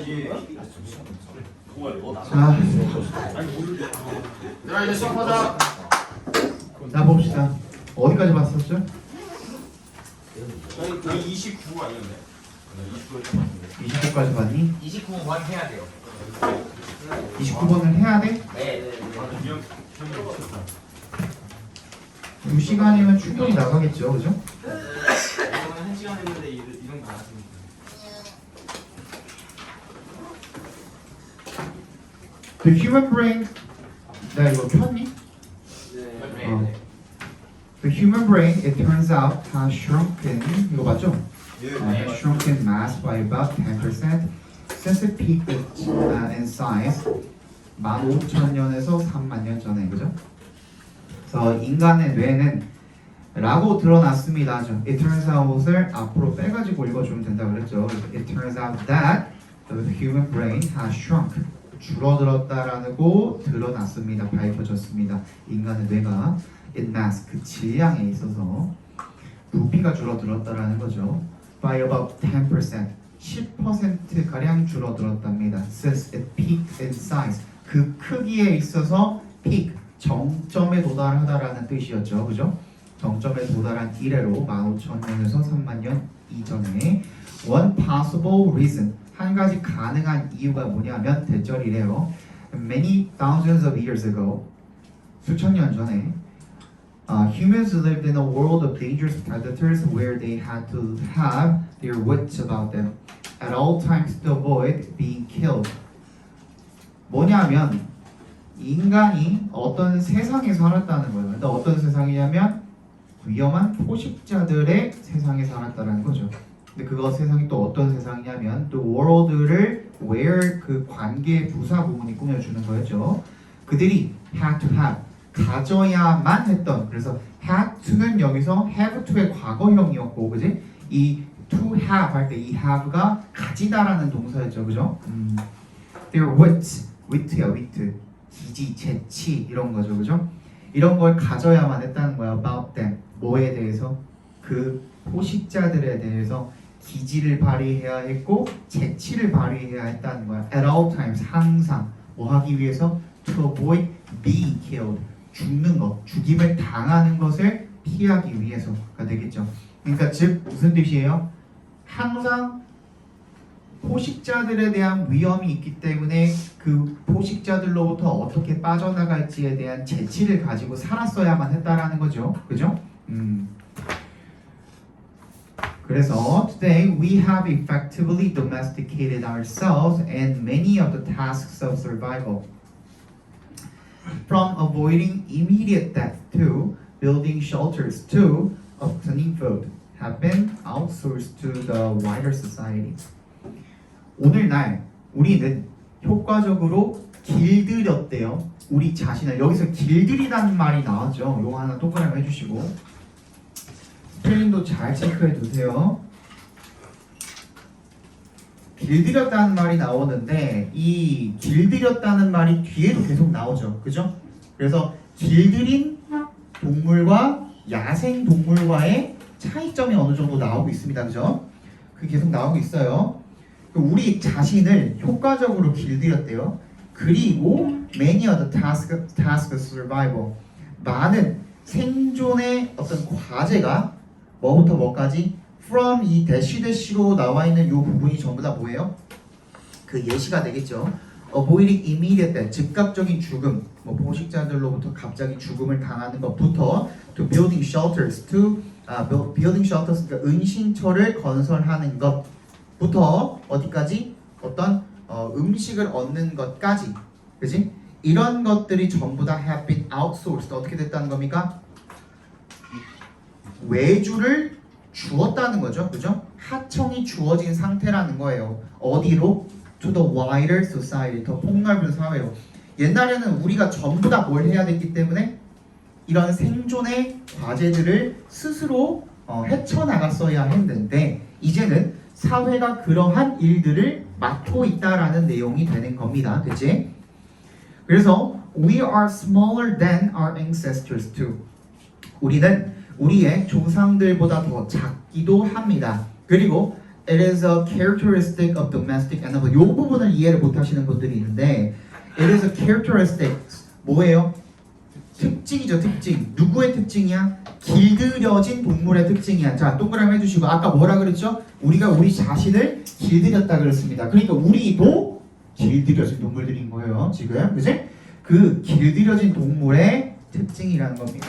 자 이제 시작하자. 자 봅시다. 어디까지 봤었죠? 저희 그 29 아니었나요? 29까지 봤니? 29번 해야 돼요. 29번을 해야 돼? 네. 2시간이면 충분히 나가겠죠, 그죠? 저는 1시간 했는데 이런 거 나왔습니다. The human brain. 내가 이거 폈니? 네. The human brain, it turns out, has shrunken. 이거 맞죠? Has shrunken mass by about 10% since it peaked in size 15,000년에서 30,000년 전에, 그죠? 그래서 인간의 뇌는 라고 드러났습니다. It turns out을 앞으로 빼가지고 읽어주면 된다고 그랬죠. It turns out that the human brain has shrunk. 줄어들었다라고 드러났습니다. 밝혀졌습니다. 인간의 뇌가 in mass, 그 질량에 있어서 부피가 줄어들었다라는 거죠. By about 10%, 10% 가량 줄어들었답니다. Since it peaked in size, 그 크기에 있어서 peak, 정점에 도달하다라는 뜻이었죠. 그죠? 정점에 도달한 이래로 15,000년에서 30,000년 이전에 one possible reason, 한 가지 가능한 이유가 뭐냐면 대절이래요. Many thousands of years ago, 수천 년 전에 humans lived in a world of dangerous predators where they had to have their wits about them at all times to avoid being killed. 뭐냐면 인간이 어떤 세상에 살았다는 거예요. 근데 어떤 세상이냐면 위험한 포식자들의 세상에 살았다는 거죠. 근데 그거 세상이 또 어떤 세상이냐면 또 world를 where 그 관계 부사 부분이 꾸며주는 거였죠. 그들이 had to have 가져야만 했던, 그래서 had to는 여기서 have to의 과거형이었고, 그지? 이 to have 할 때 이 have가 가지다라는 동사였죠, 그죠? Their wits, wit야 wit, 기지, 재치 이런 거죠, 그죠? 이런 걸 가져야만 했다는 거야. About them, 뭐에 대해서? 그 포식자들에 대해서 기지를 발휘해야 했고 재치를 발휘해야 했다는 거야. At all times, 항상 뭐 하기 위해서? To avoid being killed, 죽는 것, 죽임을 당하는 것을 피하기 위해서가 되겠죠. 그러니까 즉 무슨 뜻이에요? 항상 포식자들에 대한 위험이 있기 때문에 그 포식자들로부터 어떻게 빠져나갈지에 대한 재치를 가지고 살았어야만 했다라는 거죠. 그죠? 그래서 today we have effectively domesticated ourselves and many of the tasks of survival. From avoiding immediate death to building shelters to obtaining food have been outsourced to the wider society. 오늘날 우리는 효과적으로 길들였대요. 우리 자신을. 여기서 길들이라는 말이 나왔죠. 이거 하나 동그라미 해주시고 스펠링도 잘 체크해 두세요. 길들였다는 말이 나오는데 이 길들였다는 말이 뒤에도 계속 나오죠. 그죠? 그래서 길들인 동물과 야생 동물과의 차이점이 어느 정도 나오고 있습니다. 그죠? 그게 계속 나오고 있어요. 우리 자신을 효과적으로 길들였대요. 그리고 many of the task of survival, 많은 생존의 어떤 과제가 뭐부터 뭐까지 from 이 대시대시로 나와 있는 이 부분이 전부 다 뭐예요? 그 예시가 되겠죠. Avoiding immediate death, 즉각적인 죽음, 뭐 포식자들로부터 갑자기 죽음을 당하는 것부터 to building shelters, building shelters, 그러니까 은신처를 건설하는 것부터 어디까지? 어떤 음식을 얻는 것까지, 그지? 이런 것들이 전부 다 have been outsourced. 어떻게 됐다는 겁니까? 외주를 주었다는 거죠, 그죠? 하청이 주어진 상태라는 거예요. 어디로? To the wider society, 더 폭넓은 사회로. 옛날에는 우리가 전부 다 뭘 해야 됐기 때문에 이런 생존의 과제들을 스스로 헤쳐나갔어야 했는데 이제는 사회가 그러한 일들을 맡고 있다라는 내용이 되는 겁니다, 그치? 그래서 we are smaller than our ancestors too. 우리는 우리의 조상들보다 더 작기도 합니다. 그리고 It is a characteristic of domestic animal. 이 부분을 이해를 못하시는 분들이 있는데, it is a characteristic. 뭐예요? 특징이죠, 특징. 누구의 특징이야? 길들여진 동물의 특징이야. 자, 동그라미 해주시고, 아까 뭐라 그랬죠? 우리가 우리 자신을 길들였다 그랬습니다. 그러니까 우리도 길들여진 동물들인 거예요, 지금. 그지? 그 길들여진 동물의 특징이라는 겁니다.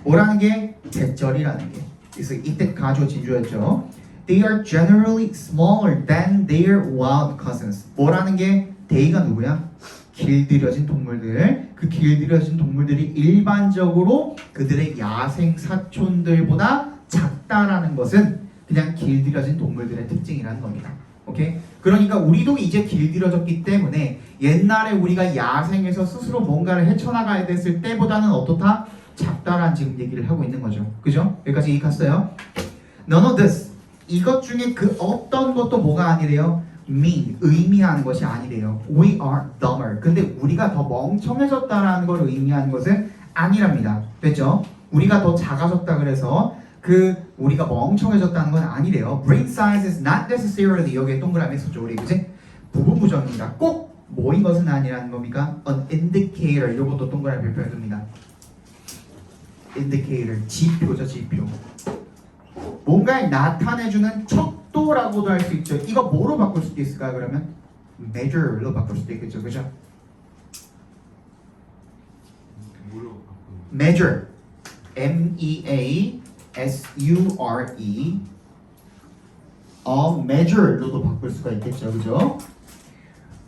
뭐라는 게? 대절이라는 게. 그래서 이때 가조 진주였죠. They are generally smaller than their wild cousins. 뭐라는 게? they가 누구야? 길들여진 동물들. 그 길들여진 동물들이 일반적으로 그들의 야생 사촌들보다 작다라는 것은 그냥 길들여진 동물들의 특징이라는 겁니다. 오케이? 그러니까 우리도 이제 길들여졌기 때문에 옛날에 우리가 야생에서 스스로 뭔가를 헤쳐나가야 됐을 때보다는 어떻다? 작다라는 지금 얘기를 하고 있는 거죠. 그죠? 여기까지 이해 갔어요? None of this. 이것 중에 그 어떤 것도 뭐가 아니래요? mean, 의미하는 것이 아니래요. We are dumber. 근데 우리가 더 멍청해졌다라는 걸 의미하는 것은 아니랍니다. 됐죠? 우리가 더 작아졌다 그래서 그 우리가 멍청해졌다는 건 아니래요. Brain size is not necessarily 여기에 동그라미 썼죠 우리 그지? 부분 부정입니다. 꼭 뭐인 것은 아니라는 겁니까? An indicator. 이것도 동그라미 표현됩니다. indicator. 지표죠 지표. 뭔가를 나타내주는 척도라고도 할 수 있죠. 이거 뭐로 바꿀 수도 있을까요? 그러면 measure로 바꿀 수도 있겠죠, 그죠? 뭐로 measure, M-E-A-S-U-R-E, measure로도 바꿀 수가 있겠죠, 그죠?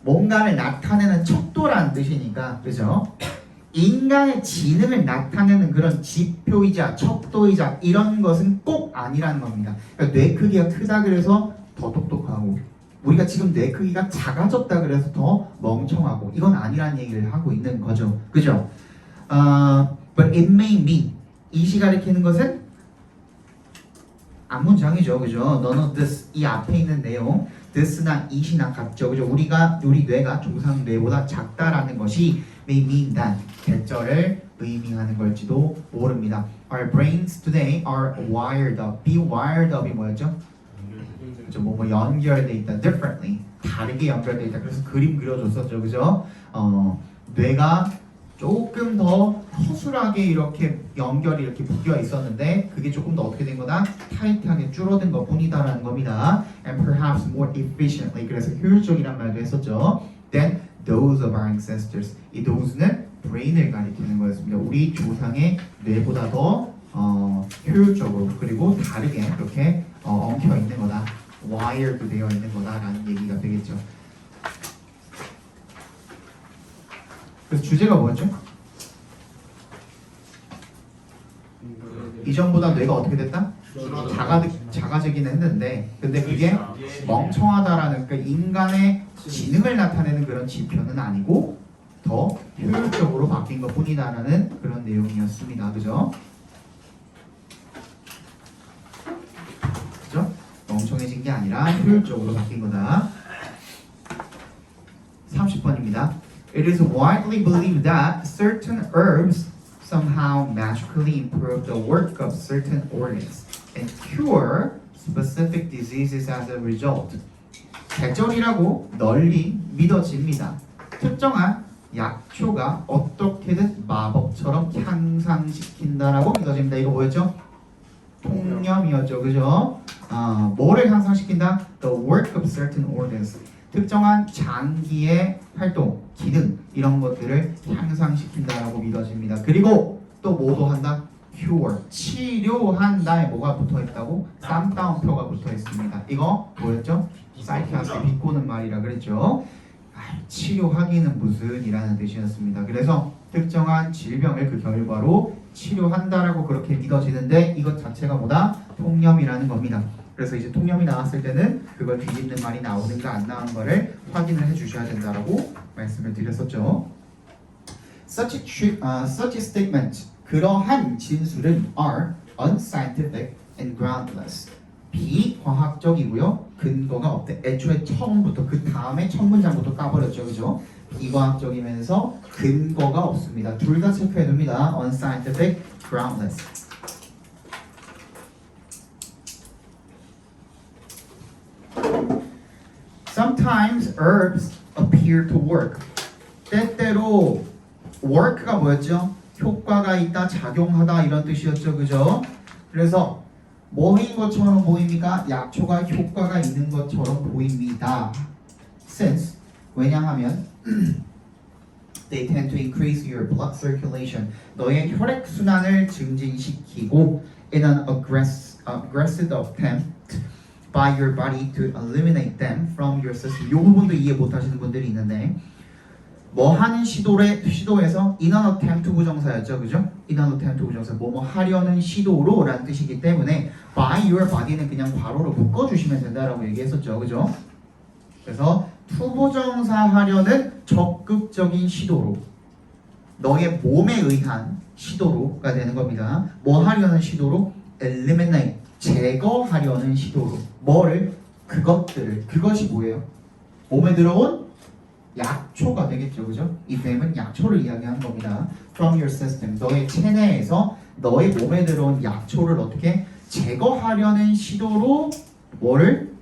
뭔가를 나타내는 척도라는 뜻이니까, 그죠? 인간의 지능을 나타내는 그런 지표이자 척도이자 이런 것은 꼭 아니라는 겁니다. 그러니까 뇌 크기가 크다 그래서 더 똑똑하고 우리가 지금 뇌 크기가 작아졌다 그래서 더 멍청하고 이건 아니라는 얘기를 하고 있는 거죠. 그죠? But it may mean 이시 가리키는 것은 앞문장이죠. 그죠? None of this 이 앞에 있는 내용 this나 it이나 같죠. 그죠? 우리 뇌가 정상 뇌보다 작다라는 것이 may mean that 대절을 의미하는 걸지도 모릅니다. Our brains today are wired up. be wired up이 뭐였죠? 그죠? 뭐 연결돼 있다. differently 다르게 연결돼 있다. 그래서 그림 그려줬었죠. 그죠? 뇌가 조금 더 허술하게 이렇게 연결이 이렇게 묶여 있었는데 그게 조금 더 어떻게 된 거다? 타이트하게 줄어든 것 뿐이다라는 겁니다. And perhaps more efficiently. 그래서 효율적이란 말도 했었죠. Then those of our ancestors. 이 those는 brain을 가리키는 거였습니다. 우리 조상의 뇌보다 더 효율적으로 그리고 다르게 이렇게 엉켜 있는 거다. wired 되어 있는 거다라는 얘기가 되겠죠. 그래서 주제가 뭐였죠? 이전보다 뇌가 어떻게 됐다? 작아지긴 했는데 근데 그게 멍청하다라는 그러니까 인간의 지능을 나타내는 그런 지표는 아니고 더 효율적으로 바뀐 것 뿐이다라는 그런 내용이었습니다. 그죠? 그죠? 멍청해진 게 아니라 효율적으로 바뀐 거다. 30번입니다. It is widely believed that certain herbs somehow magically improve the work of certain organs and cure specific diseases as a result. 대절이라고 널리 믿어집니다. 특정한 약초가 어떻게든 마법처럼 향상시킨다라고 믿어집니다. 이거 뭐였죠? 통념이었죠, 그죠? 뭐를 향상시킨다? The work of certain organs. 특정한 장기의 활동, 기능 이런 것들을 향상시킨다라고 믿어집니다. 그리고 또 뭐도 한다? cure, 치료한다에 뭐가 붙어있다고? 쌈따옴표가 붙어있습니다. 이거 뭐였죠? 사이키아스트 비꼬는 말이라 그랬죠. 치료하기는 무슨 이라는 뜻이었습니다. 그래서 특정한 질병을 그 결과로 치료한다라고 그렇게 믿어지는데 이것 자체가 뭐다? 통념이라는 겁니다. 그래서 이제 통념이 나왔을 때는 그걸 뒤집는 말이 나오는가 안 나오는 거를 확인을 해주셔야 된다라고 말씀을 드렸었죠. Such a statement, 그러한 진술은 are unscientific and groundless. 비과학적이고요. 근거가 없대. 애초에 처음부터 그 다음에 첫 문장부터 까버렸죠, 그죠? 비과학적이면서 근거가 없습니다. 둘 다 체크해 둡니다. unscientific, groundless. Sometimes herbs appear to work. 때때로 work가 뭐였죠? 효과가 있다, 작용하다 이런 뜻이었죠, 그죠? 그래서 뭐인 것처럼 보입니까? 약초가 효과가 있는 것처럼 보입니다. Since 왜냐하면 they tend to increase your blood circulation. 너의 혈액 순환을 증진시키고 in an aggressive attempt by your body to eliminate them from your system. 이 부분도 이해 못하시는 분들이 있는데 뭐 하는 시도에서 in an attempt 부정사였죠, 그죠? in an attempt 부정사 뭐뭐 하려는 시도로라는 뜻이기 때문에 by your body는 그냥 괄호로 묶어주시면 된다라고 얘기했었죠, 그죠? 그래서 투부정사 하려는 적극적인 시도로 너의 몸에 의한 시도로가 되는 겁니다. 뭐 하려는 시도로? eliminate 제거하려는 시도로 뭐를? 그것들을. 그것이 뭐예요? 몸에 들어온 약초가 되겠죠, 그죠? 이 댐은 약초를 이야기하는 겁니다. From your system, 너의 체내에서 너의 몸에 들어온 약초를 어떻게 제거하려는 시도로 뭐를?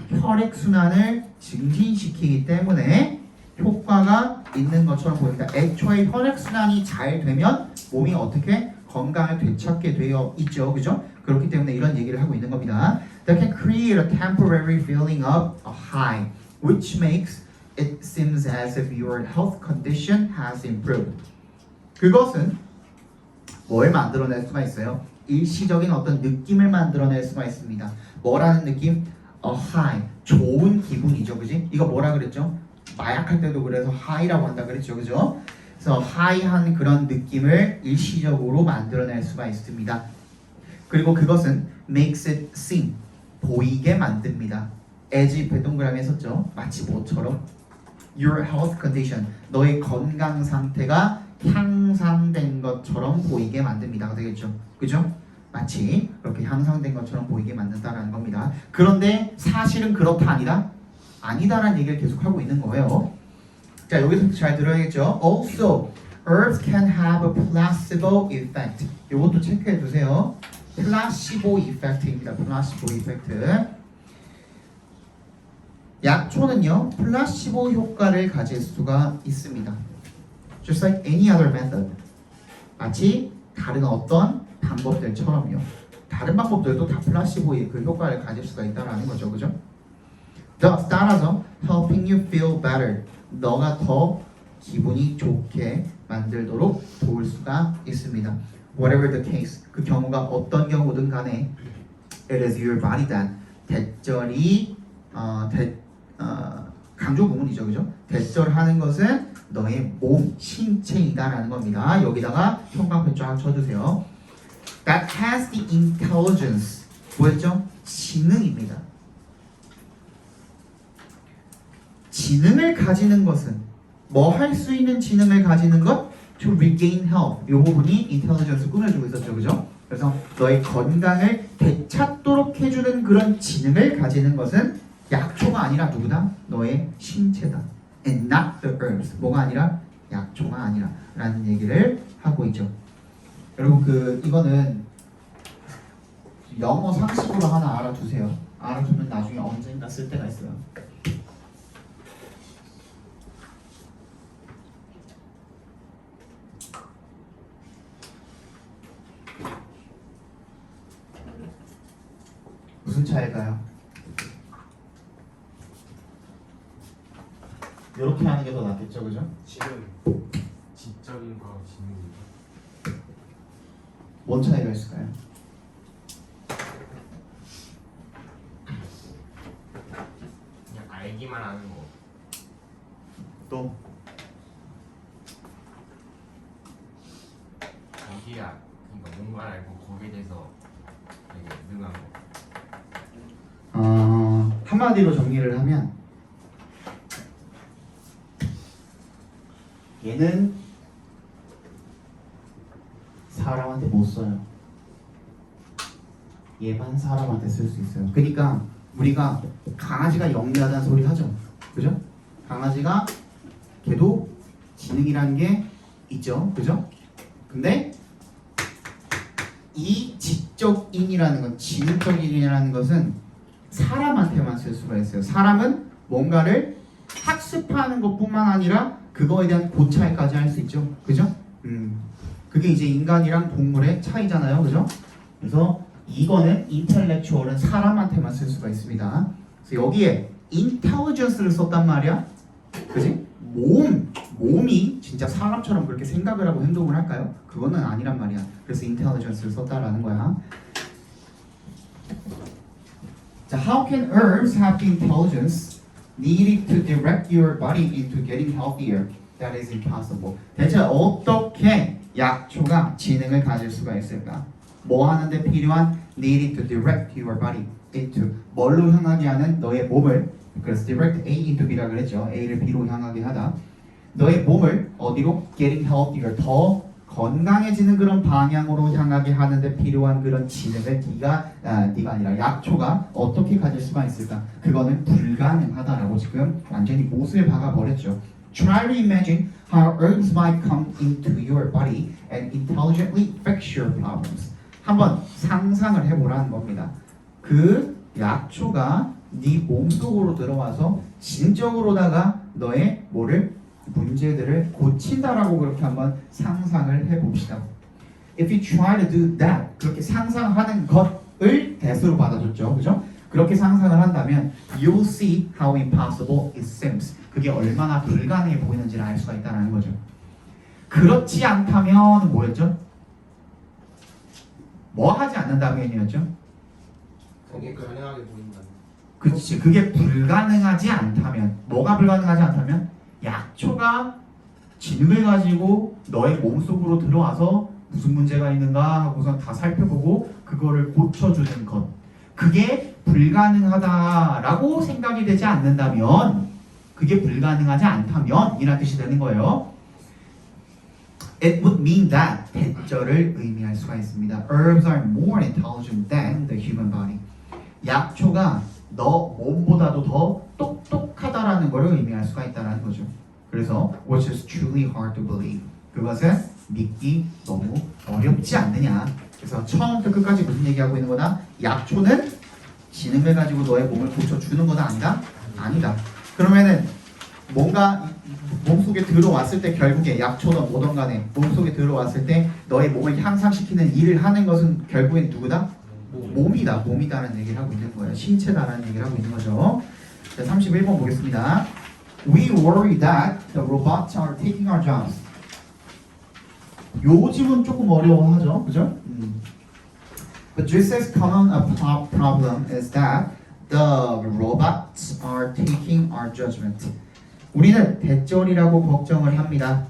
혈액 순환을 증진시키기 때문에 효과가 있는 것처럼 보입니다. 애초에 혈액 순환이 잘 되면 몸이 어떻게 건강을 되찾게 되어 있죠, 그죠? 그렇기 때문에 이런 얘기를 하고 있는 겁니다. That can create a temporary feeling of a high, which makes it seems as if your health condition has improved. 그것은 뭘 만들어낼 수가 있어요? 일시적인 어떤 느낌을 만들어낼 수가 있습니다. 뭐라는 느낌? A high, 좋은 기분이죠, 그지? 이거 뭐라 그랬죠? 마약할 때도 그래서 high라고 한다 그랬죠, 그죠? 그래서 high한 그런 느낌을 일시적으로 만들어낼 수가 있습니다. 그리고 그것은 makes it seem, 보이게 만듭니다. as if 동그라미 했었죠? 마치 뭐처럼 your health condition, 너의 건강 상태가 향상된 것처럼 보이게 만듭니다. 되겠죠? 그죠? 마치 그렇게 향상된 것처럼 보이게 만든다라는 겁니다. 그런데 사실은 그렇다 아니다? 아니다라는 얘기를 계속 하고 있는 거예요. 자, 여기서 잘 들어야겠죠? Also, herbs can have a placebo effect. 이것도 체크해 두세요. 플라시보 이펙트입니다. 플라시보 이펙트. 약초는요, 플라시보 효과를 가질 수가 있습니다. Just like any other method. 마치 다른 어떤 방법들처럼요. 다른 방법들도 다 플라시보의 그 효과를 가질 수가 있다라는 거죠, 그죠? 따라서 helping you feel better. 너가 더 기분이 좋게 만들도록 도울 수가 있습니다. Whatever the case, 그 경우가 어떤 경우든 간에 it is your body that 대절이 강조 구문이죠, 그죠? 대절하는 것은 너의 몸, 신체이다라는 겁니다. 여기다가 형광펜 쫙 쳐주세요. That has the intelligence. 뭐였죠? 지능입니다. 지능을 가지는 것은 뭐 할 수 있는 지능을 가지는 것? To regain health. 이 부분이 intelligence 꾸며주고 있었죠, 그죠? 그래서 너의 건강을 되찾도록 해주는 그런 지능을 가지는 것은 약초가 아니라 누구다? 너의 신체다. And not the herbs. 뭐가 아니라? 약초가 아니라 라는 얘기를 하고 있죠. 여러분 이거는 영어 상식으로 하나 알아두세요. 알아두면 나중에 언젠가 쓸 때가 있어요. 무슨 차일까요? 이렇게 하는 게 더 낫겠죠, 그죠? 지금 지적인 거 지능입니다. 뭔 차이가 있을까요? 그냥 알기만 하는 거. 또 거기야, 그러니까 뭔가를 알고 거기에 대해서 되게 능한 거. 한마디로 정리를 하면 얘는 사람한테 못 써요. 얘만 사람한테 쓸 수 있어요. 그러니까 우리가 강아지가 영리하다는 소리 하죠, 그죠? 강아지가 걔도 지능이라는 게 있죠, 그죠? 근데 이 지적인이라는 건, 지능적인이라는 것은 사람한테만 쓸 수가 있어요. 사람은 뭔가를 학습하는 것뿐만 아니라 그거에 대한 고찰까지 할 수 있죠. 그죠? 그게 이제 인간이랑 동물의 차이잖아요. 그죠? 그래서 이거는 intellectual은 사람한테만 쓸 수가 있습니다. 그래서 여기에 intelligence를 썼단 말이야. 그지? 몸이 진짜 사람처럼 그렇게 생각을 하고 행동을 할까요? 그거는 아니란 말이야. 그래서 intelligence를 썼다라는 거야. 자, how can herbs have the intelligence needed to direct your body into getting healthier? That is impossible. 대체 어떻게 약초가 지능을 가질 수가 있을까? 뭐 하는데 필요한 needed to direct your body into 뭘로 향하게 하는 너의 몸을 그래서 direct A into B라 그랬죠. A를 B로 향하게 하다. 너의 몸을 어디로 getting healthier 더 건강해지는 그런 방향으로 향하게 하는데 필요한 그런 지능을 네가 아니라 약초가 어떻게 가질 수가 있을까? 그거는 불가능하다라고 지금 완전히 못을 박아버렸죠. Try to imagine how herbs might come into your body and intelligently fix your problems. 한번 상상을 해보라는 겁니다. 그 약초가 네 몸속으로 들어와서 진적으로다가 너의 문제들을 고친다라고 그렇게 한번 상상을 해봅시다. If you try to do that, 그렇게 상상하는 것을 대수로 받아줬죠, 그죠? 그렇게 상상을 한다면 you'll see how impossible it seems. 그게 얼마나 불가능해 보이는지를 알 수가 있다는 거죠. 그렇지 않다면 뭐였죠? 뭐 하지 않는다면이었죠? 그게 가능하게 보인다. 그렇지. 그게 불가능하지 않다면 뭐가 불가능하지 않다면 약초가 지능을 가지고 너의 몸속으로 들어와서 무슨 문제가 있는가 하고서 다 살펴보고 그거를 고쳐주는 것. 그게 불가능하다라고 생각이 되지 않는다면 그게 불가능하지 않다면 이란 뜻이 되는 거예요. It would mean that 대절을 의미할 수가 있습니다. Herbs are more intelligent than the human body. 약초가 너 몸보다도 더 똑똑하다라는 것을 의미할 수가 있다는 거죠. 그래서 which is truly hard to believe. 그것은 믿기 너무 어렵지 않느냐. 그래서 처음부터 끝까지 무슨 얘기하고 있는 거다? 약초는 지능을 가지고 너의 몸을 고쳐주는 거다 아니다? 아니다. 그러면은 뭔가 몸속에 들어왔을 때 결국에 약초든 뭐든 간에 몸속에 들어왔을 때 너의 몸을 향상시키는 일을 하는 것은 결국엔 누구다? 몸이다라는 얘기를 하고 있는 거예요. 신체다라는 얘기를 하고 있는 거죠. 자, 31번 보겠습니다. We worry that the robots are taking our jobs. 요즘은 조금 어려워하죠, 그죠? But just as common a problem is that the robots are taking our judgment. 우리는 대절이라고 걱정을 합니다.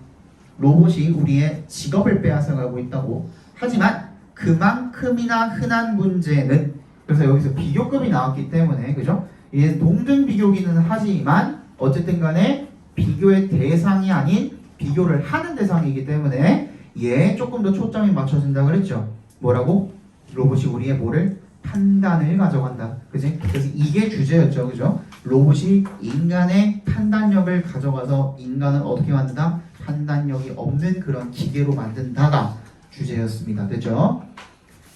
로봇이 우리의 직업을 빼앗아가고 있다고. 하지만 그만큼이나 흔한 문제는 그래서 여기서 비교급이 나왔기 때문에 그죠? 이게 동등 비교기는 하지만 어쨌든 간에 비교의 대상이 아닌 비교를 하는 대상이기 때문에 얘에 조금 더 초점이 맞춰진다 그랬죠. 뭐라고? 로봇이 우리의 뭐를? 판단을 가져간다. 그지? 그래서 이게 주제였죠. 그죠? 로봇이 인간의 판단력을 가져가서 인간을 어떻게 만든다? 판단력이 없는 그런 기계로 만든다가 주제였습니다. 됐죠?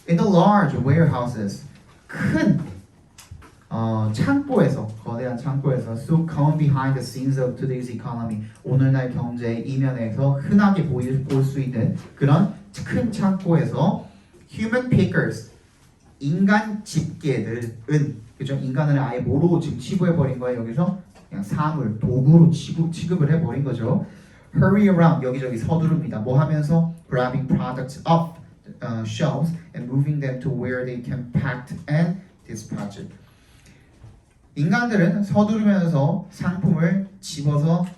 In the large warehouses, 큰 창고에서, 거대한 창고에서 so come behind the scenes of today's economy, 오늘날 경제의 이면에서 흔하게 볼 수 있는 그런 큰 창고에서 human pickers, 인간 집게들은 그죠? 인간을 아예 뭐로 지금 치부해버린 거예요. 여기서 그냥 사물, 도구로 취급을 해버린 거죠. Hurry around, 여기저기 서두릅니다. 뭐 하면서? Grabbing products off shelves and moving them to where they can packed and dispatched. 인간들은 서두르면서 상품을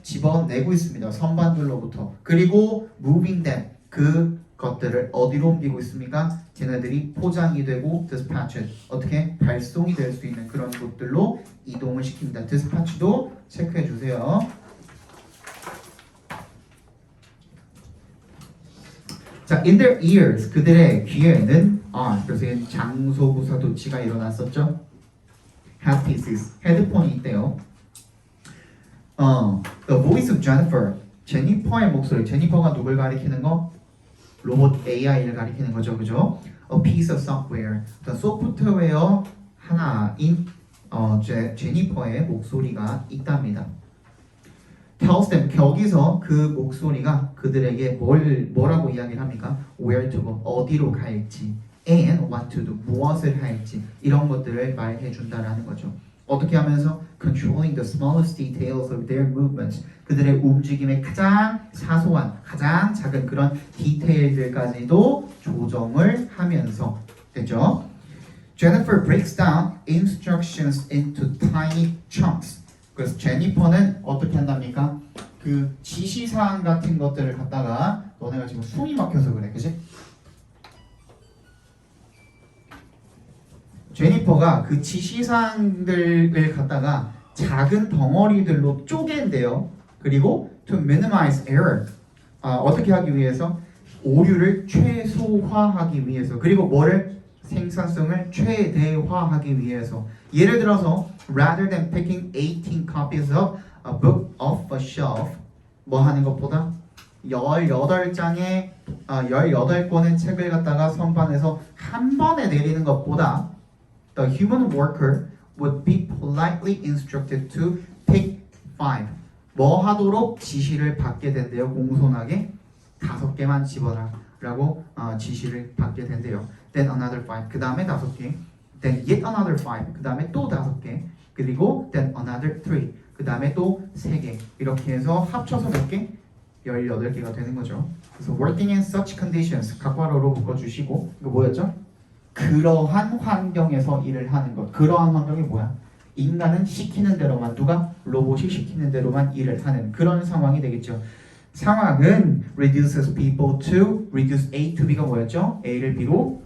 집어내고 있습니다. 선반들로부터. 그리고 moving them, 그것들을 어디로 옮기고 있습니까? 걔네들이 포장이 되고 dispatched, 어떻게 발송이 될 수 있는 그런 곳들로 이동을 시킵니다. dispatch도 체크해 주세요. 자, in their ears, 그들의 귀에는 그래서 장소부사 도치가 일어났었죠. headpieces, 헤드폰이 있대요. The voice of Jennifer, 제니퍼의 목소리. 제니퍼가 누굴 가리키는 거? 로봇 AI를 가리키는 거죠, 그죠? A piece of software, the 소프트웨어 하나인 제니퍼의 목소리가 있답니다. tells them 거기서 그 목소리가 그들에게 뭐라고 이야기를 합니까? Where to go 어디로 갈지 and what to do 무엇을 할지 이런 것들을 말해 준다라는 거죠. 어떻게 하면서 controlling the smallest details of their movements 그들의 움직임의 가장 사소한 가장 작은 그런 디테일들까지도 조정을 하면서 됐죠? Jennifer breaks down instructions into tiny chunks. 그래서 제니퍼는 어떻게 한답니까? 그 지시사항 같은 것들을 갖다가 너네가 지금 숨이 막혀서 그래, 그지? 제니퍼가 그 지시사항들을 갖다가 작은 덩어리들로 쪼갠대요. 그리고 to minimize error. 어떻게 하기 위해서? 오류를 최소화하기 위해서. 그리고 뭐를? 생산성을 최대화하기 위해서. 예를 들어서 rather than picking 18 copies of a book off a shelf 뭐 하는 것보다 18장의 18권의 책을 갖다가 선반에서 한 번에 내리는 것보다 the human worker would be politely instructed to pick 5. 뭐 하도록 지시를 받게 된대요. 공손하게 5개만 집어라 라고 지시를 받게 된대요. Then another 5. 그 다음에 5개. Then yet another 5. 그 다음에 또 5개. 그리고 then another 3. 그 다음에 또 3개. 이렇게 해서 합쳐서 몇 개? 18개가 되는 거죠. 그래서 working in such conditions 각괄호로 묶어주시고 이거 뭐였죠? 그러한 환경에서 일을 하는 것. 그러한 환경이 뭐야? 인간은 시키는 대로만 누가? 로봇이 시키는 대로만 일을 하는 그런 상황이 되겠죠. 상황은 reduces people to reduce A to B가 뭐였죠? A를 B로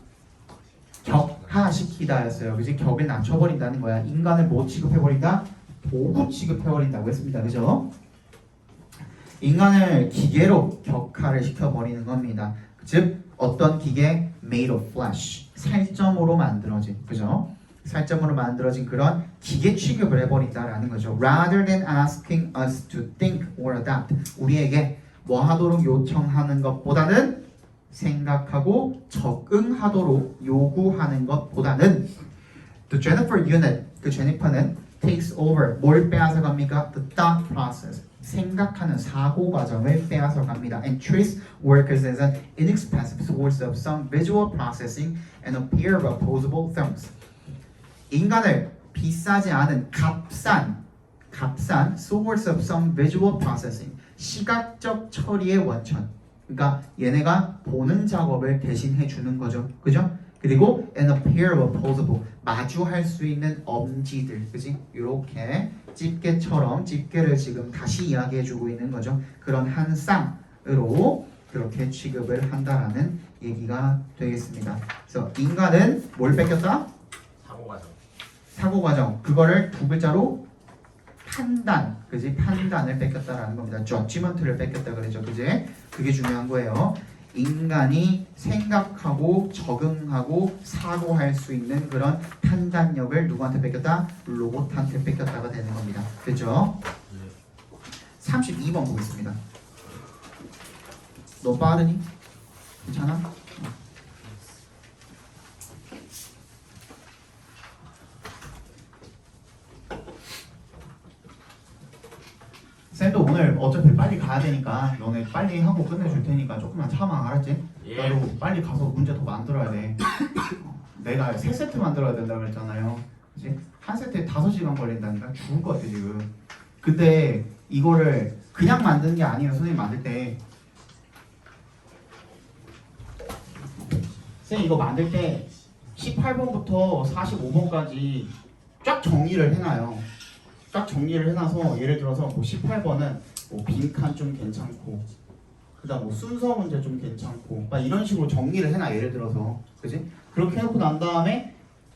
격하시키다였어요. 그지? 격을 낮춰버린다는 거야. 인간을 뭐 취급해버린다? 도구 취급해버린다고 했습니다. 그죠? 인간을 기계로 격하를 시켜버리는 겁니다. 즉 어떤 기계? made of flesh. 살점으로 만들어진. 그죠? 살점으로 만들어진 그런 기계 취급을 해버린다라는 거죠. Rather than asking us to think or adapt. 우리에게 뭐 하도록 요청하는 것보다는 생각하고 적응하도록 요구하는 것보다는 The Jennifer unit, 그 제니퍼는 takes over. 뭘 빼앗아 갑니까? The thought process. 생각하는 사고 과정을 빼앗아 갑니다. And treats workers as an inexpensive source of some visual processing and a pair of opposable thumbs. 인간을 비싸지 않은 값싼 source of some visual processing 시각적 처리의 원천. 그러니까 얘네가 보는 작업을 대신해 주는 거죠. 그죠? 그리고 and a pair of opposable 마주할 수 있는 엄지들. 그지? 이렇게 집게처럼 집게를 지금 다시 이야기해 주고 있는 거죠. 그런 한 쌍으로 그렇게 취급을 한다라는 얘기가 되겠습니다. 그래서 인간은 뭘 뺏겼다? 사고 과정. 그거를 두 글자로 판단. 그지? 판단을 뺏겼다라는 겁니다. judgment를 뺏겼다 그러죠. 그지? 그게 중요한 거예요. 인간이 생각하고 적응하고 사고할 수 있는 그런 판단력을 누구한테 뺏겼다? 로봇한테 뺏겼다가 되는 겁니다. 됐죠? 32번 보겠습니다. 너 빠르니? 괜찮아? 쌤도 오늘 어차피 빨리 가야 되니까 너네 빨리 하고 끝내줄 테니까 조금만 참아. 알았지? 예. 나도 빨리 가서 문제 더 만들어야 돼. 내가 3세트 만들어야 된다고 그랬잖아요. 그치? 한 세트에 5시간 걸린다니까 죽을 것 같아 지금. 근데 이거를 그냥 만드는 게 아니에요. 선생님 만들 때 쌤 이거 만들 때 18번부터 45번까지 쫙 정리를 해놔요. 딱 정리를 해놔서 예를 들어서 뭐 18번은 뭐 빈칸 좀 괜찮고 그다음 뭐 순서 문제 좀 괜찮고 막 이런 식으로 정리를 해놔. 예를 들어서 그지? 그렇게 해놓고 난 다음에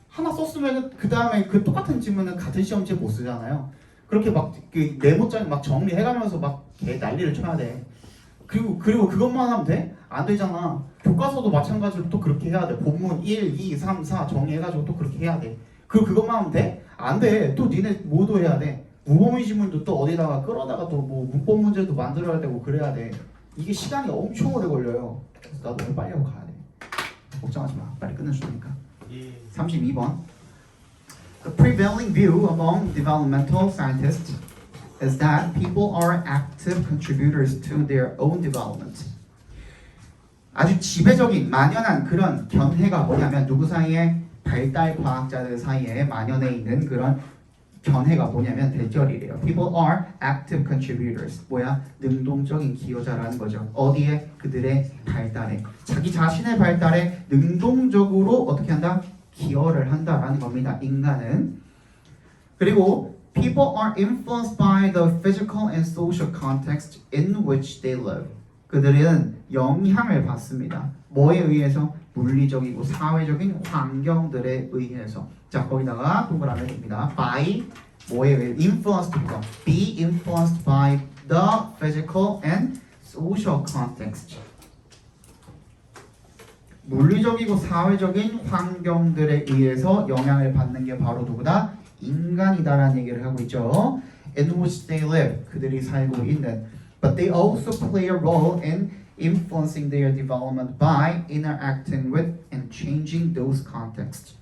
하나 썼으면은 그 다음에 그 똑같은 질문은 같은 시험지에 못 쓰잖아요. 그렇게 막 그 메모장에 막 정리해가면서 막 개 난리를 쳐야 돼. 그리고 그것만 하면 돼? 안 되잖아. 교과서도 마찬가지로 또 그렇게 해야 돼. 본문 1, 2, 3, 4 정리해가지고 또 그렇게 해야 돼. 그것만 하면 돼? 안 돼. 또 니네 뭐도 해야 돼. 무범위 지문도 또 어디다가 끌어다가 또 뭐 문법 문제도 만들어야 되고 그래야 돼. 이게 시간이 엄청 오래 걸려요. 그래서 나도 오늘 빨리 하고 가야 돼. 걱정하지 마. 빨리 끝내주니까. 32번. The prevailing view among developmental scientists is that people are active contributors to their own development. 아주 지배적인 만연한 그런 견해가 뭐냐면 누구 사이에 발달 과학자들 사이에 만연해 있는 그런 견해가 뭐냐면 대절이래요. People are active contributors. 뭐야? 능동적인 기여자라는 거죠. 어디에? 그들의 발달에. 자기 자신의 발달에 능동적으로 어떻게 한다? 기여를 한다라는 겁니다. 인간은. 그리고 people are influenced by the physical and social context in which they live. 그들은 영향을 받습니다. 뭐에 의해서? 물리적이고 사회적인 환경들에 의해서. 자, 거기다가 동그라미 줍니다. by 뭐에 의해? influenced부터. be influenced by the physical and social context. 물리적이고 사회적인 환경들에 의해서 영향을 받는 게 바로 누구다? 인간이다라는 얘기를 하고 있죠. In which they live. 그들이 살고 있는. But they also play a role in influencing their development by interacting with and changing those contexts.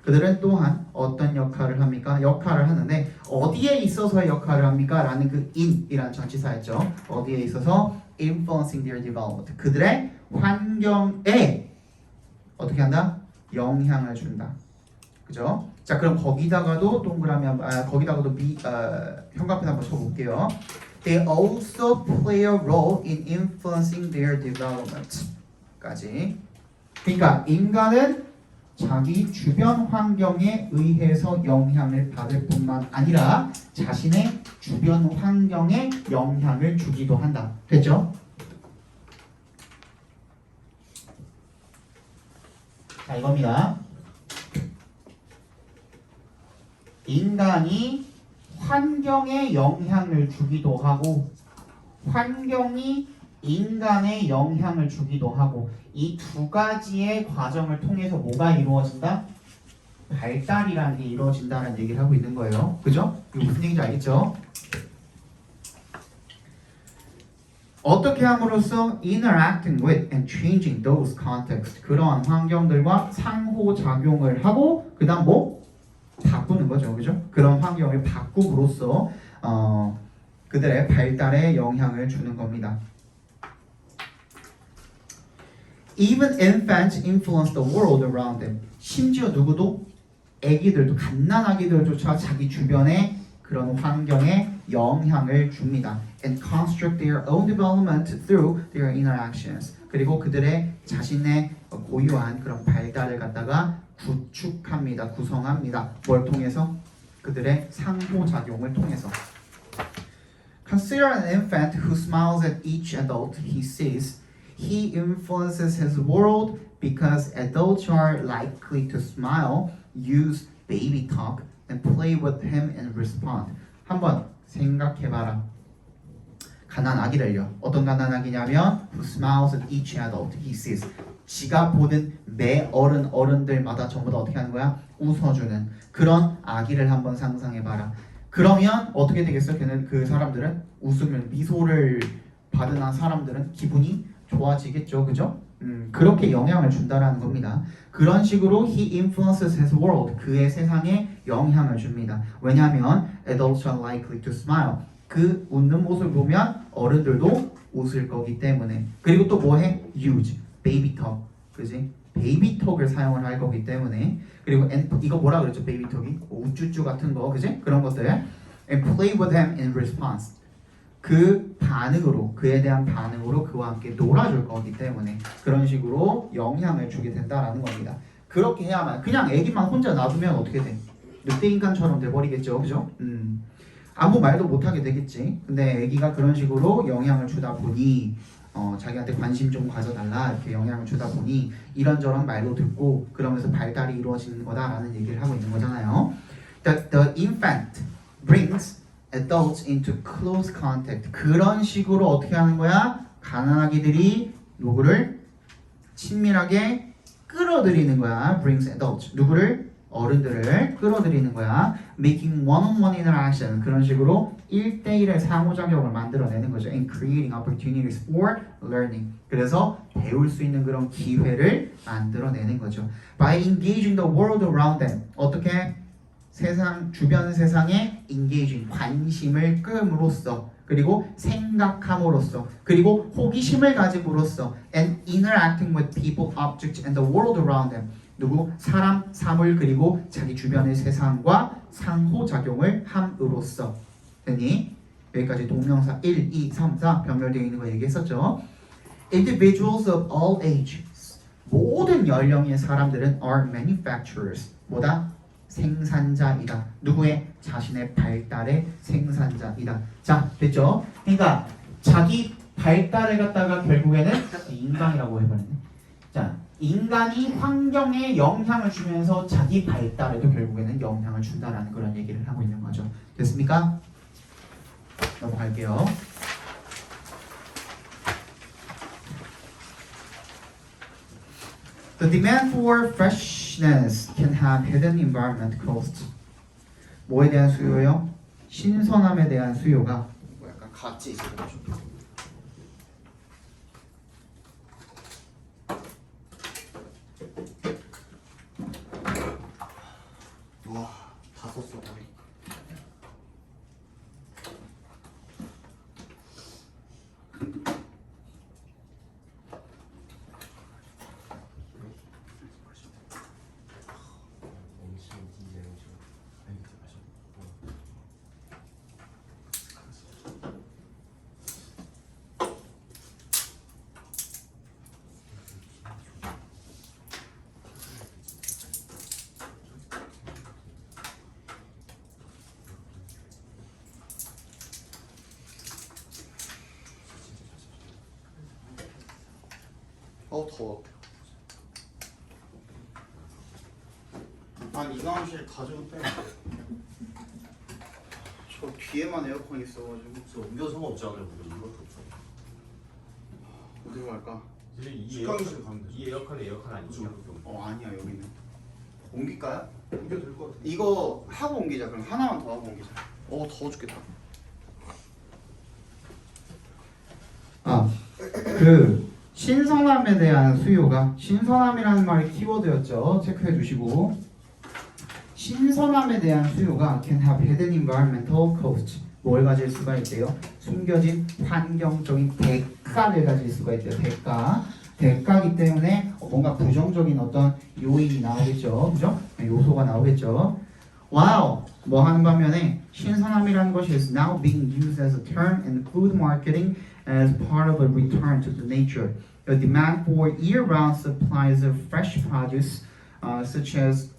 그들은 또한 어떤 역할을 합니까? 역할을 하는데 어디에 있어서의 역할을 합니까? 라는 그 in이라는 전치사였죠. 어디에 있어서 influencing their development. 그들의 환경에 어떻게 한다? 영향을 준다. 그죠? 자, 그럼 거기다가도 동그라미 거기다가도 형광펜 한번 쳐볼게요. They also play a role in influencing their development. 까지. 그러니까 인간은 자기 주변 환경에 의해서 영향을 받을 뿐만 아니라 자신의 주변 환경에 영향을 주기도 한다. 됐죠? 자, 이겁니다. 인간이 환경에 영향을 주기도 하고 환경이 인간에 영향을 주기도 하고 이 두 가지의 과정을 통해서 뭐가 이루어진다? 발달이라는 게 이루어진다는 얘기를 하고 있는 거예요. 그죠? 이거 무슨 얘기인지 알겠죠? 어떻게 함으로써 interacting with and changing those contexts 그러한 환경들과 상호작용을 하고 그 다음 뭐? 바꾸는 거죠. 그죠? 그런 환경을 바꿈으로써 그들의 발달에 영향을 주는 겁니다. Even infants influence the world around them. 심지어 누구도 아기들도 갓난아기들조차 자기 주변의 그런 환경에 영향을 줍니다. And construct their own development through their interactions. 그리고 그들의 자신의 고유한 그런 발달을 갖다가 구축합니다. 구성합니다. 뭘 통해서? 그들의 상호작용을 통해서. Consider an infant who smiles at each adult he sees. He influences his world because adults are likely to smile, use baby talk, and play with him and respond. 한번 생각해봐라. 가난아기를요. 어떤 가난아기냐면 who smiles at each adult he sees. 지가 보는 매 어른들마다 전부 다 어떻게 하는 거야? 웃어주는 그런 아기를 한번 상상해봐라. 그러면 어떻게 되겠어? 걔는 그 사람들은 웃으면 미소를 받은 사람들은 기분이 좋아지겠죠, 그죠? 그렇게 영향을 준다라는 겁니다. 그런 식으로 he influences his world. 그의 세상에 영향을 줍니다. 왜냐하면 adults are likely to smile. 그 웃는 모습을 보면 어른들도 웃을 거기 때문에. 그리고 또 뭐해? use, baby talk, 그지? 베이비 톡을 사용을 할 거기 때문에. 그리고 이거 뭐라 그랬죠? 베이비 톡이 우쭈쭈 같은 거, 그지? 그런 것들. And play with him in response. 그 반응으로, 그에 대한 반응으로 그와 함께 놀아줄 거기 때문에 그런 식으로 영향을 주게 된다라는 겁니다. 그렇게 해야만, 그냥 애기만 혼자 놔두면 어떻게 돼? 늑대인간처럼 돼버리겠죠, 그죠? 아무 말도 못하게 되겠지. 근데 애기가 그런 식으로 영향을 주다 보니 자기한테 관심 좀 가져달라 이렇게 영향을 주다 보니 이런저런 말도 듣고 그러면서 발달이 이루어지는 거다라는 얘기를 하고 있는 거잖아요. The infant brings adults into close contact. 그런 식으로 어떻게 하는 거야? 가난아기들이 누구를 친밀하게 끌어들이는 거야. brings adults. 누구를? 어른들을 끌어들이는 거야. making one-on-one interaction. 그런 식으로 1대1의 상호작용을 만들어내는 거죠. and creating opportunities for learning. 그래서 배울 수 있는 그런 기회를 만들어내는 거죠. by engaging the world around them. 어떻게? 세상 주변 세상에 engaging 관심을 끄음으로써 그리고 생각함으로써 그리고 호기심을 가짐으로써 and interacting with people, objects and the world around them 누구? 사람, 사물 그리고 자기 주변의 세상과 상호작용을 함으로써 됐니? 여기까지 동명사 1, 2, 3, 4 병렬되어 있는 거 얘기했었죠. Individuals of all ages 모든 연령의 사람들은 are manufacturers 뭐다? 생산자이다. 누구의? 자신의 발달의 생산자이다. 자, 됐죠? 그러니까 자기 발달을 갖다가 결국에는 인간이라고 해버렸네. 자, 인간이 환경에 영향을 주면서 자기 발달에도 결국에는 영향을 준다라는 그런 얘기를 하고 있는 거죠. 됐습니까? 넘어갈게요. The demand for freshness can have hidden environment costs. 뭐에 대한 수요요? 신선함에 대한 수요가 뭐 약간 같이 있어가지고. 와, 다 썼어 거의. 더워. 아니 이강실 가져도 빼. 저 뒤에만 에어컨 있어가지고. 그래서 옮겨 상관없지 않아요? 우리 이것도 없죠. 어디로 갈까? 이 식당실 가면 되죠. 이 에어컨이 에어컨 아니죠? 아니야 여기는. 옮길까요? 옮겨도 될 것 같아. 이거 하고 옮기자. 그럼 하나만 더 하고 옮기자. 더워 죽겠다. 신선함에 대한 수요가 신선함이라는 말이 키워드였죠. 체크해 주시고 신선함에 대한 수요가 can have hidden environmental cost 뭘 가질 수가 있대요? 숨겨진 환경적인 대가를 가질 수가 있대요. 대가이기 때문에 뭔가 부정적인 어떤 요인이 나오겠죠. 그죠? 요소가 나오겠죠. 와우! 뭐 하는 반면에 신선함이라는 것이 is now being used as a term in food marketing as part of a return to the nature. The demand for year-round supplies of fresh produce, such as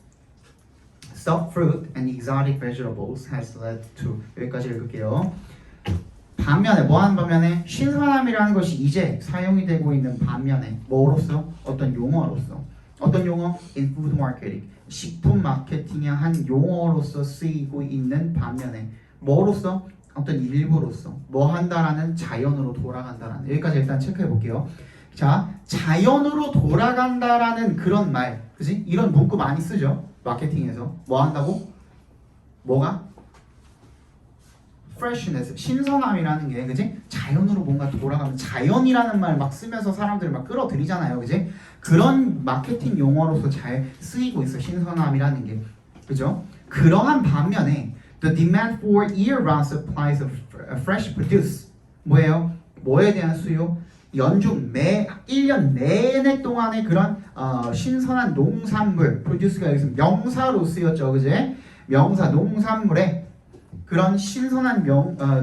stuffed fruit and exotic vegetables, has led to 여기까지 읽을게요. 반면에 뭐 하는 반면에 신선함이라는 것이 이제 사용이 되고 있는 반면에 뭐로서? 어떤 용어로서 어떤 용어? In food marketing 식품 마케팅의 한 용어로서 쓰이고 있는 반면에 뭐로서? 어떤 일부로서 뭐 한다라는 자연으로 돌아간다라는 여기까지 일단 체크해 볼게요. 자, 자연으로 돌아간다라는 그런 말, 그지? 이런 문구 많이 쓰죠. 마케팅에서 뭐 한다고? 뭐가? freshness, 신선함이라는 게, 그지? 자연으로 뭔가 돌아가면 자연이라는 말 막 쓰면서 사람들을 막 끌어들이잖아요, 그지? 그런 마케팅 용어로서 잘 쓰이고 있어, 신선함이라는 게, 그죠? 그러한 반면에 the demand for year-round supplies of fresh produce 뭐예요? 뭐에 대한 수요? 연중 매 1년 내내 동안의 그런 신선한 농산물 produce가 여기서 명사로 쓰였죠, 그제? 명사 농산물에 그런 신선한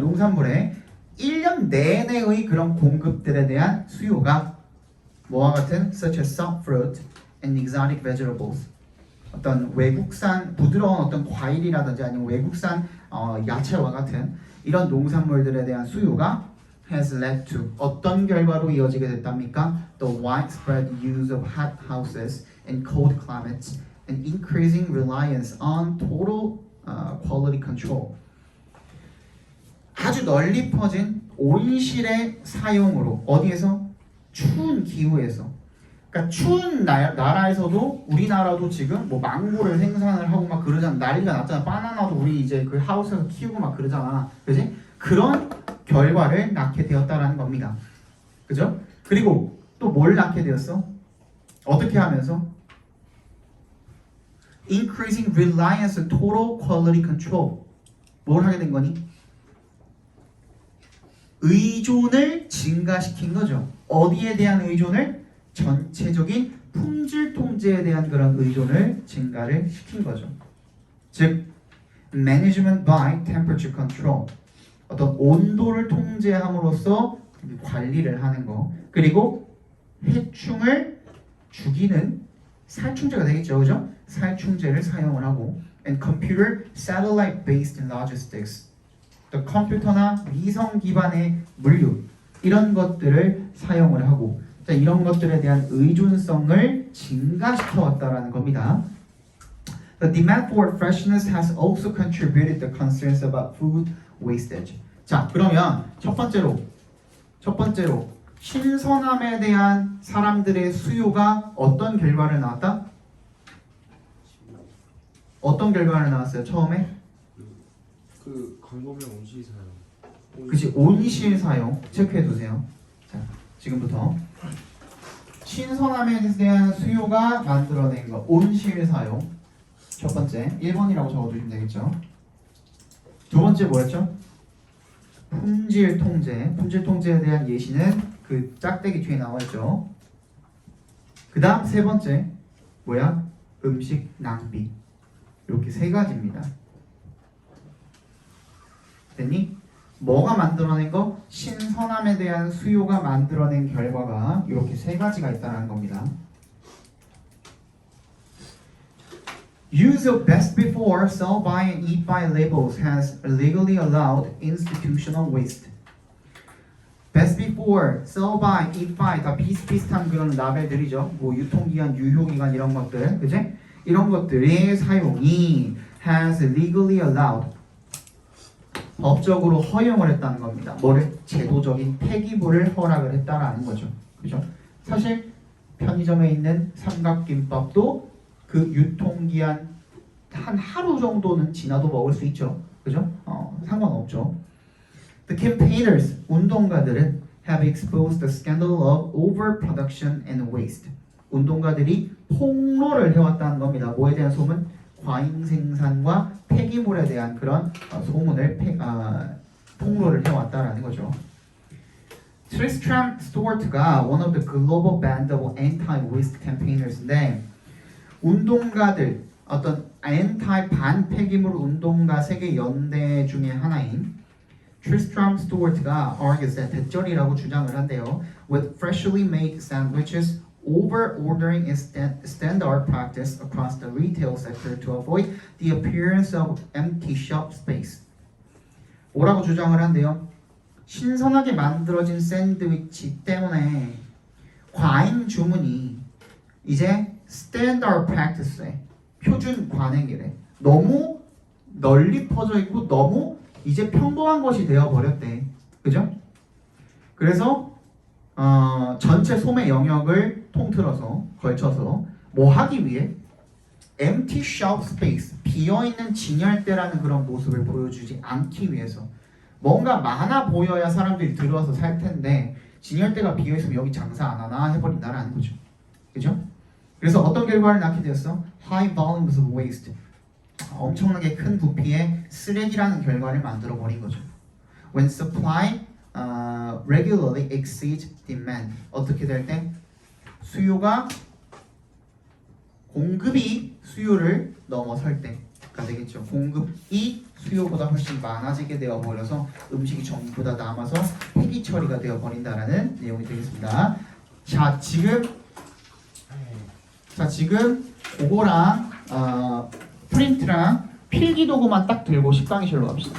농산물에 1년 내내의 그런 공급들에 대한 수요가 뭐와 같은 such as soft fruit and exotic vegetables 어떤 외국산 부드러운 어떤 과일이라든지 아니면 외국산 야채와 같은 이런 농산물들에 대한 수요가 has led to 어떤 결과로 이어지게 됐답니까? The widespread use of hot houses in cold climates and increasing reliance on total quality control. 아주 널리 퍼진 온실의 사용으로 어디에서? 추운 기후에서. 그러니까 추운 나라에서도 우리나라도 지금 뭐 망고를 생산을 하고 막 그러잖아. 난리가 났잖아. 바나나도 우리 이제 그 하우스에서 키우고 막 그러잖아. 그지? 그런 결과를 낳게 되었다라는 겁니다. 그죠? 그리고 또 뭘 낳게 되었어? 어떻게 하면서? increasing reliance on total quality control. 뭘 하게 된 거니? 의존을 증가시킨 거죠. 어디에 대한 의존을? 전체적인 품질 통제에 대한 그런 의존을 증가를 시킨 거죠. 즉, management by temperature control. 어떤 온도를 통제함으로써 관리를 하는 거. 그리고 해충을 죽이는 살충제가 되겠죠, 그죠? 살충제를 사용을 하고, and computer satellite-based logistics. 또 컴퓨터나 위성 기반의 물류 이런 것들을 사용을 하고, 자, 이런 것들에 대한 의존성을 증가시켜 왔다라는 겁니다. The demand for freshness has also contributed to concerns about food wastage. 자, 그러면 첫 번째로 신선함에 대한 사람들의 수요가 어떤 결과를 낳았다? 어떤 결과를 낳았어요? 처음에? 그 광범위한 온실 사용. 그치, 온실 사용 체크해 두세요. 자, 지금부터 신선함에 대한 수요가 만들어낸 거 온실 사용. 첫 번째 1번이라고 적어주시면 되겠죠. 두 번째 뭐였죠? 품질 통제. 품질 통제에 대한 예시는 그 짝대기 뒤에 나와 있죠. 그 다음 세 번째 뭐야? 음식 낭비. 이렇게 세 가지입니다. 됐니? 뭐가 만들어낸 거? 신선함에 대한 수요가 만들어낸 결과가 이렇게 세 가지가 있다는 겁니다. Use of best before, sell by, and eat by labels has legally allowed institutional waste. Best before, sell by, eat by 다 비슷비슷한 그런 라벨들이죠. 뭐 유통기한, 유효기간 이런 것들, 그제? 이런 것들의 사용이 has legally allowed. 법적으로 허용을 했다는 겁니다. 뭐를? 제도적인 폐기물을 허락을 했다라는 거죠. 그죠? 사실 편의점에 있는 삼각김밥도 그 유통기한 한 하루 정도는 지나도 먹을 수 있죠. 그죠? 상관없죠. The campaigners, 운동가들은 have exposed the scandal of overproduction and waste. 운동가들이 폭로를 해왔다는 겁니다. 뭐에 대한 소문? 과잉 생산과 폐기물에 대한 그런 소문을 폭로를 해왔다라는 거죠. Tristram Stewart가 one of the global band of anti-waste campaigners,인데 운동가들 어떤 anti 반폐기물 운동가 세계 연대 중에 하나인 Tristram Stewart가 argues that 대절이라고 주장을 한대요. With freshly made sandwiches, over-ordering is standard practice across the retail sector to avoid the appearance of empty shop space. 뭐라고 주장을 한대요? 신선하게 만들어진 샌드위치 때문에 과잉 주문이 이제 standard practice에 표준 관행이래. 너무 널리 퍼져 있고 너무 이제 평범한 것이 되어 버렸대. 그죠? 그래서 전체 소매 영역을 통틀어서 걸쳐서 뭐 하기 위해 empty shop space, 비어있는 진열대라는 그런 모습을 보여주지 않기 위해서 뭔가 많아 보여야 사람들이 들어와서 살 텐데 진열대가 비어있으면 여기 장사 안 하나 해버린다라는 거죠. 그죠? 그래서 어떤 결과를 낳게 되었어? High volumes of waste, 엄청나게 큰 부피의 쓰레기라는 결과를 만들어 버린 거죠. When supply regularly exceeds demand, 어떻게 될 때? 수요가 공급이 수요를 넘어설 때가 되겠죠. 공급이 수요보다 훨씬 많아지게 되어 버려서 음식이 전부 다 남아서 폐기 처리가 되어 버린다라는 내용이 되겠습니다. 자, 지금 그거랑 프린트랑 필기도구만 딱 들고 식당이실로 갑시다.